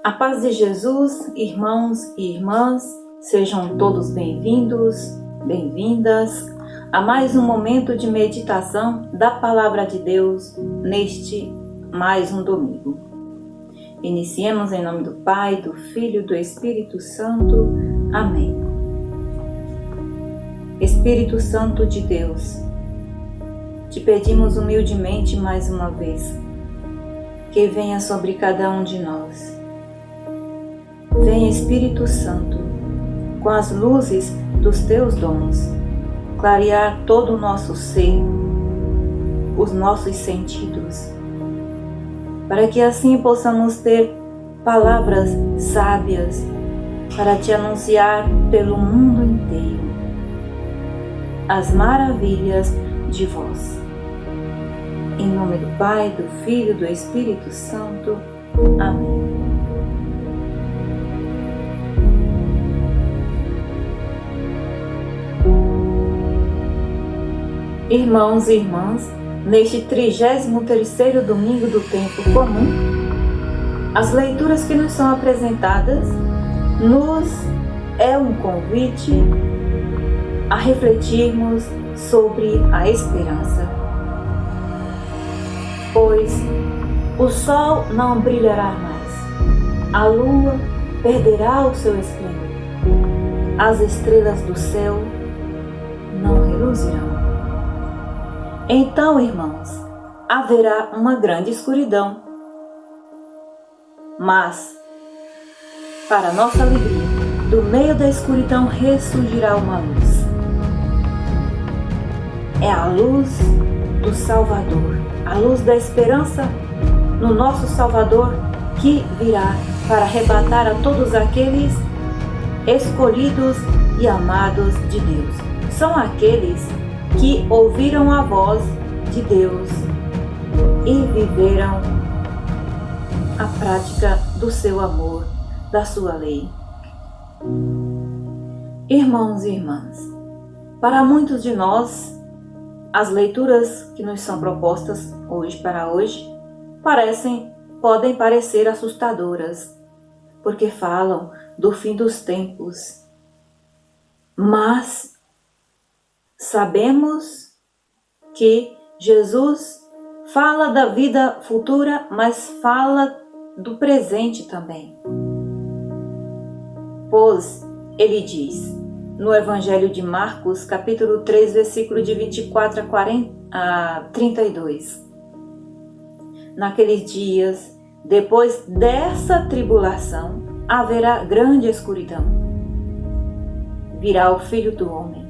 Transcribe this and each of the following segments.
A paz de Jesus, irmãos e irmãs, sejam todos bem-vindos, bem-vindas a mais um momento de meditação da Palavra de Deus neste mais um domingo. Iniciemos em nome do Pai, do Filho e do Espírito Santo. Amém. Espírito Santo de Deus, te pedimos humildemente mais uma vez que venha sobre cada um de nós. Vem, Espírito Santo, com as luzes dos teus dons, clarear todo o nosso ser, os nossos sentidos, para que assim possamos ter palavras sábias para te anunciar pelo mundo inteiro as maravilhas de vós. Em nome do Pai, do Filho e do Espírito Santo. Amém. Irmãos e irmãs, neste 33º domingo do tempo comum, as leituras que nos são apresentadas nos é um convite a refletirmos sobre a esperança. Pois o sol não brilhará mais, a lua perderá o seu esplendor, as estrelas do céu não reluzirão. Então, irmãos, haverá uma grande escuridão. Mas, para nossa alegria, do meio da escuridão ressurgirá uma luz. É a luz do Salvador, a luz da esperança no nosso Salvador, que virá para arrebatar a todos aqueles escolhidos e amados de Deus. São aqueles que ouviram a voz de Deus e viveram a prática do seu amor, da sua lei. Irmãos e irmãs, para muitos de nós, as leituras que nos são propostas hoje podem parecer assustadoras, porque falam do fim dos tempos. Mas sabemos que Jesus fala da vida futura, mas fala do presente também. Pois ele diz no Evangelho de Marcos, capítulo 3, versículo de 24 a 32. Naqueles dias, depois dessa tribulação, haverá grande escuridão. Virá o Filho do Homem.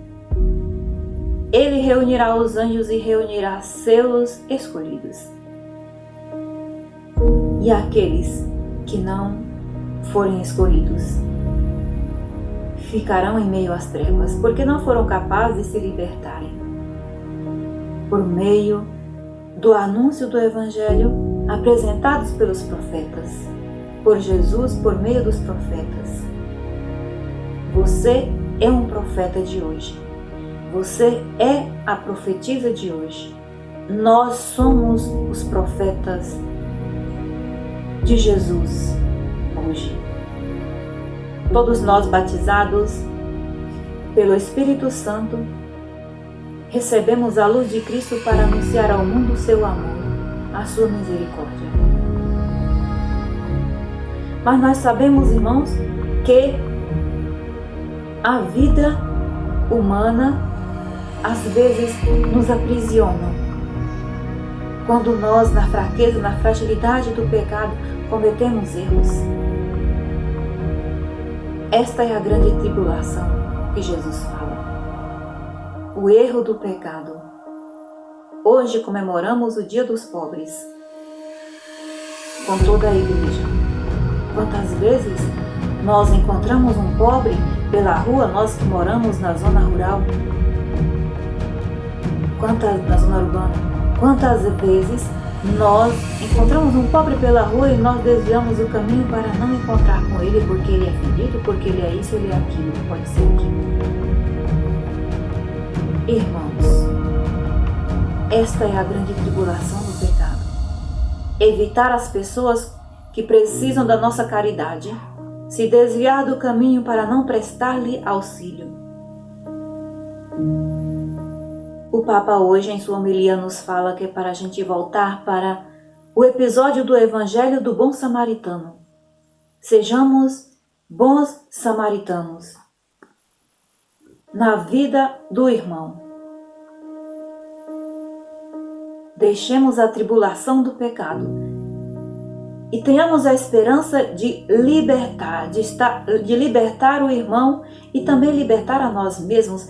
Ele reunirá os anjos e reunirá seus escolhidos. E aqueles que não forem escolhidos ficarão em meio às trevas, porque não foram capazes de se libertarem. Por meio do anúncio do Evangelho apresentados pelos profetas, por Jesus por meio dos profetas. Você é um profeta de hoje. Você é a profetisa de hoje. Nós somos os profetas de Jesus hoje. Todos nós batizados pelo Espírito Santo, recebemos a luz de Cristo para anunciar ao mundo o seu amor, a sua misericórdia. Mas nós sabemos, irmãos, que a vida humana às vezes nos aprisionam. Quando nós, na fraqueza, na fragilidade do pecado, cometemos erros. Esta é a grande tribulação que Jesus fala. O erro do pecado. Hoje comemoramos o Dia dos Pobres, com toda a igreja. Quantas vezes nós encontramos um pobre pela rua, nós que moramos na zona rural, na zona urbana, quantas vezes nós encontramos um pobre pela rua e nós desviamos o caminho para não encontrar com ele, porque ele é ferido, porque ele é isso, ele é aquilo, pode ser aquilo. Irmãos, esta é a grande tribulação do pecado. Evitar as pessoas que precisam da nossa caridade, se desviar do caminho para não prestar-lhe auxílio. O Papa hoje em sua homilia nos fala que é para a gente voltar para o episódio do Evangelho do Bom Samaritano. Sejamos bons samaritanos na vida do irmão. Deixemos a tribulação do pecado e tenhamos a esperança de libertar, de libertar o irmão e também libertar a nós mesmos,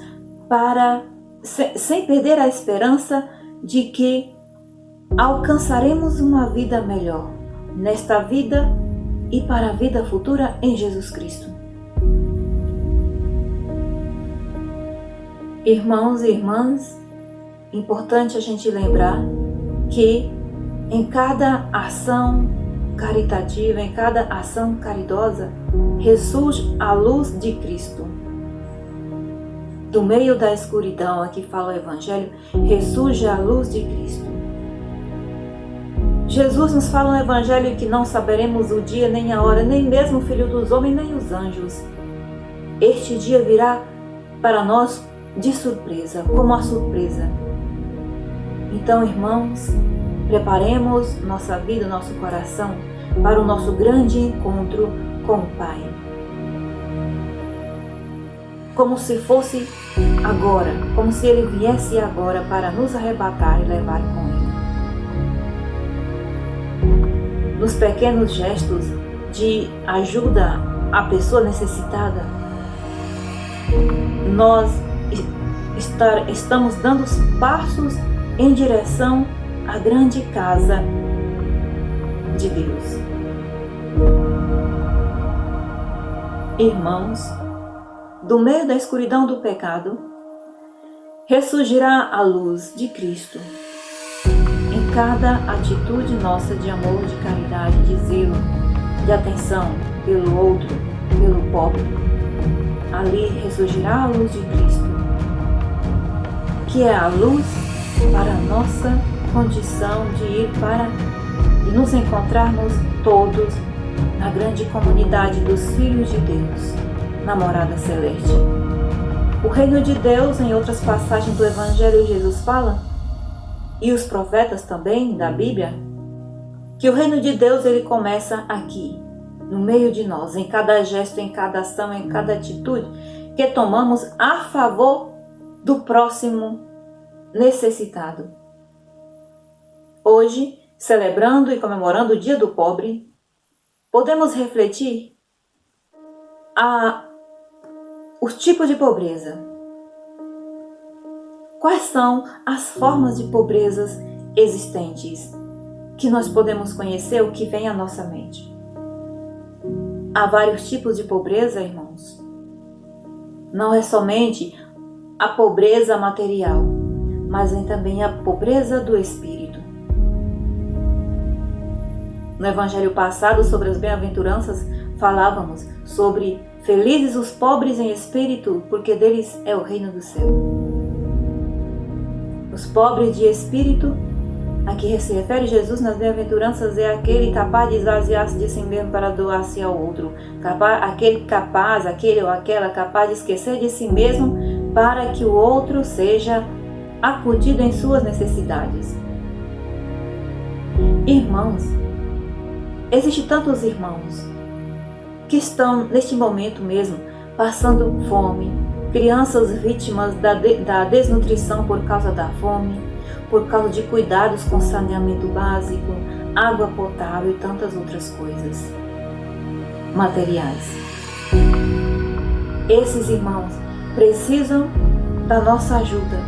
sem perder a esperança de que alcançaremos uma vida melhor nesta vida e para a vida futura em Jesus Cristo. Irmãos e irmãs, importante a gente lembrar que em cada ação caritativa, em cada ação caridosa, ressurge a luz de Cristo. Do meio da escuridão, aqui fala o Evangelho, ressurge a luz de Cristo. Jesus nos fala no Evangelho que não saberemos o dia nem a hora, nem mesmo o Filho dos Homens, nem os anjos. Este dia virá para nós de surpresa, como a surpresa. Então, irmãos, preparemos nossa vida, nosso coração para o nosso grande encontro com o Pai. Como se fosse agora, como se Ele viesse agora para nos arrebatar e levar com Ele. Nos pequenos gestos de ajuda à pessoa necessitada, nós estamos dando os passos em direção à grande casa de Deus. Irmãos, do meio da escuridão do pecado, ressurgirá a luz de Cristo em cada atitude nossa de amor, de caridade, de zelo, de atenção pelo outro, pelo pobre. Ali ressurgirá a luz de Cristo, que é a luz para a nossa condição de nos encontrarmos todos na grande comunidade dos filhos de Deus, na morada celeste. O reino de Deus, em outras passagens do Evangelho, Jesus fala, e os profetas também da Bíblia, que o reino de Deus ele começa aqui, no meio de nós, em cada gesto, em cada ação, em cada atitude que tomamos a favor do próximo necessitado. Hoje, celebrando e comemorando o Dia do Pobre, podemos refletir os tipos de pobreza. Quais são as formas de pobrezas existentes que nós podemos conhecer, o que vem à nossa mente? Há vários tipos de pobreza, irmãos. Não é somente a pobreza material, mas também a pobreza do espírito. No Evangelho passado, sobre as bem-aventuranças, falávamos sobre felizes os pobres em espírito, porque deles é o reino do céu. Os pobres de espírito, a que se refere Jesus nas bem-aventuranças, é aquele capaz de esvaziar-se de si mesmo para doar-se ao outro. Aquele ou aquela capaz de esquecer de si mesmo para que o outro seja acudido em suas necessidades. Irmãos, existem tantos irmãos que estão neste momento mesmo passando fome, crianças vítimas da desnutrição por causa da fome, por causa de cuidados com saneamento básico, água potável e tantas outras coisas materiais. Esses irmãos precisam da nossa ajuda.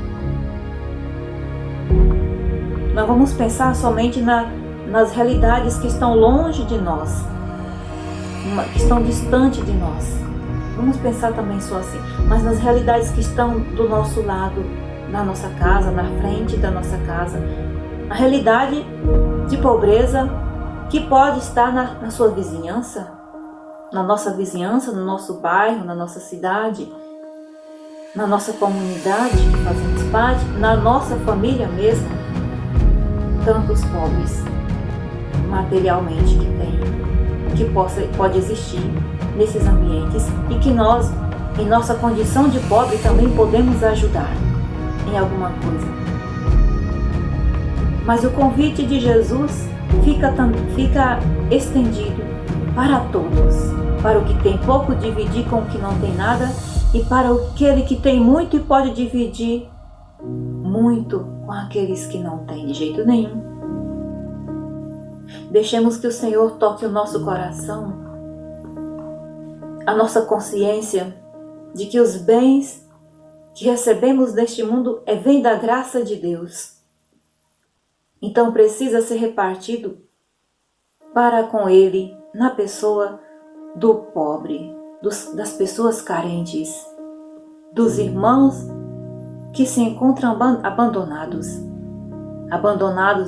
Não vamos pensar somente nas realidades que estão longe de nós, que estão distante de nós. Vamos pensar também só assim, mas nas realidades que estão do nosso lado, na nossa casa, na frente da nossa casa. A realidade de pobreza que pode estar na sua vizinhança, na nossa vizinhança, no nosso bairro, na nossa cidade, na nossa comunidade que fazemos parte, na nossa família mesmo. Tantos pobres materialmente que tem. que pode existir nesses ambientes e que nós, em nossa condição de pobre, também podemos ajudar em alguma coisa. Mas o convite de Jesus fica estendido para todos, para o que tem pouco dividir com o que não tem nada, e para aquele que tem muito e pode dividir muito com aqueles que não têm de jeito nenhum. Deixemos que o Senhor toque o nosso coração, a nossa consciência de que os bens que recebemos neste mundo vêm da graça de Deus. Então precisa ser repartido para com Ele na pessoa do pobre, das pessoas carentes, dos irmãos que se encontram abandonados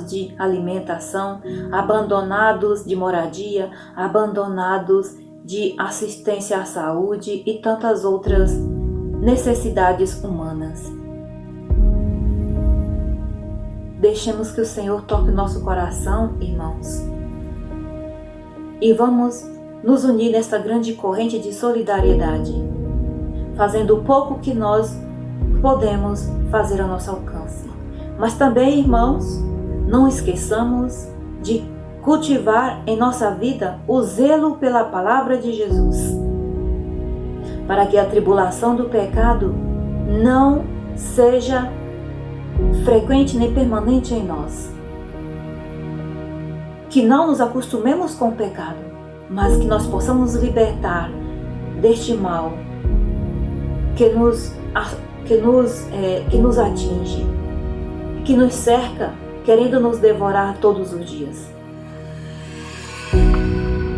de alimentação, abandonados de moradia, abandonados de assistência à saúde e tantas outras necessidades humanas. Deixemos que o Senhor toque o nosso coração, irmãos, e vamos nos unir nesta grande corrente de solidariedade, fazendo o pouco que nós podemos fazer ao nosso alcance. Mas também, irmãos, não esqueçamos de cultivar em nossa vida o zelo pela palavra de Jesus, para que a tribulação do pecado não seja frequente nem permanente em nós. Que não nos acostumemos com o pecado, mas que nós possamos nos libertar deste mal que nos atinge, que nos cerca, querendo nos devorar todos os dias.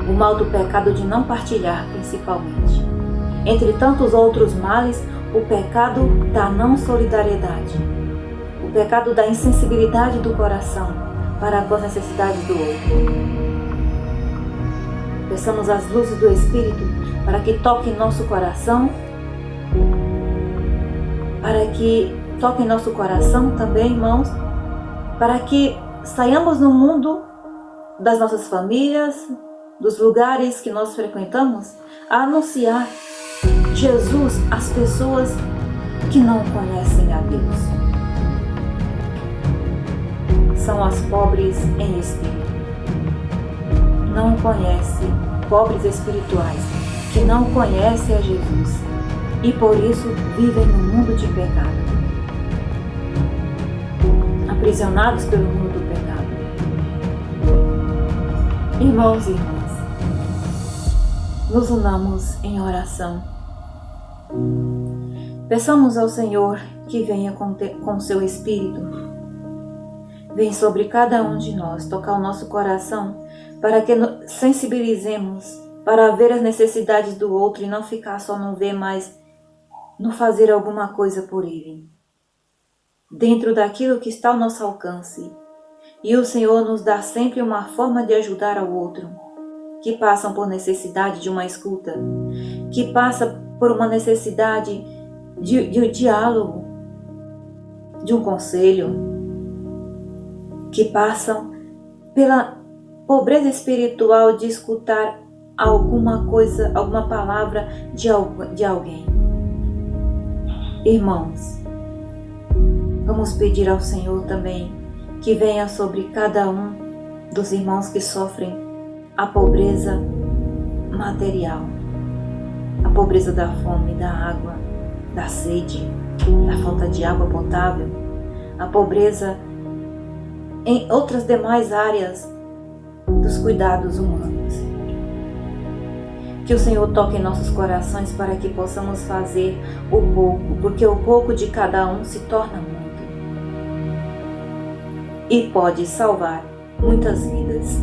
O mal do pecado de não partilhar, principalmente. Entre tantos outros males, o pecado da não solidariedade, o pecado da insensibilidade do coração para com as necessidades do outro. Peçamos as luzes do Espírito para que toquem nosso coração, também, irmãos, para que saiamos no mundo das nossas famílias, dos lugares que nós frequentamos, a anunciar Jesus às pessoas que não conhecem a Deus. São as pobres em espírito. Não conhecem, pobres espirituais, que não conhecem a Jesus e por isso vivem no mundo de pecado, aprisionados pelo mundo do pecado. Irmãos e irmãs, nos unamos em oração. Peçamos ao Senhor que venha com seu Espírito, vem sobre cada um de nós, tocar o nosso coração, para que sensibilizemos para ver as necessidades do outro e não ficar só no ver, mas no fazer alguma coisa por ele, dentro daquilo que está ao nosso alcance. E o Senhor nos dá sempre uma forma de ajudar ao outro, que passam por necessidade de uma escuta, que passa por uma necessidade de um diálogo, de um conselho, que passam pela pobreza espiritual de escutar alguma coisa, alguma palavra de alguém. Irmãos, vamos pedir ao Senhor também que venha sobre cada um dos irmãos que sofrem a pobreza material, a pobreza da fome, da água, da sede, da falta de água potável, a pobreza em outras demais áreas dos cuidados humanos. Que o Senhor toque em nossos corações para que possamos fazer o pouco, porque o pouco de cada um se torna muito e pode salvar muitas vidas,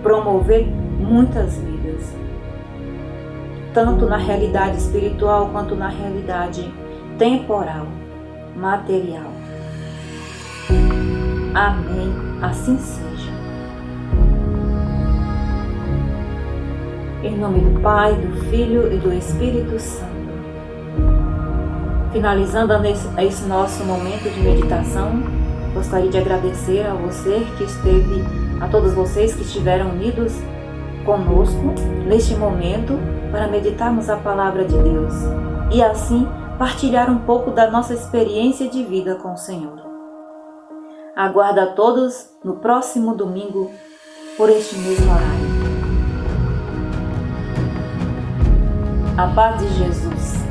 promover muitas vidas, tanto na realidade espiritual quanto na realidade temporal, material. Amém. Assim seja. Em nome do Pai, do Filho e do Espírito Santo. Finalizando esse nosso momento de meditação, Gostaria de agradecer a todos vocês que estiveram unidos conosco neste momento para meditarmos a palavra de Deus e assim partilhar um pouco da nossa experiência de vida com o Senhor. Aguardo a todos no próximo domingo por este mesmo horário. A paz de Jesus.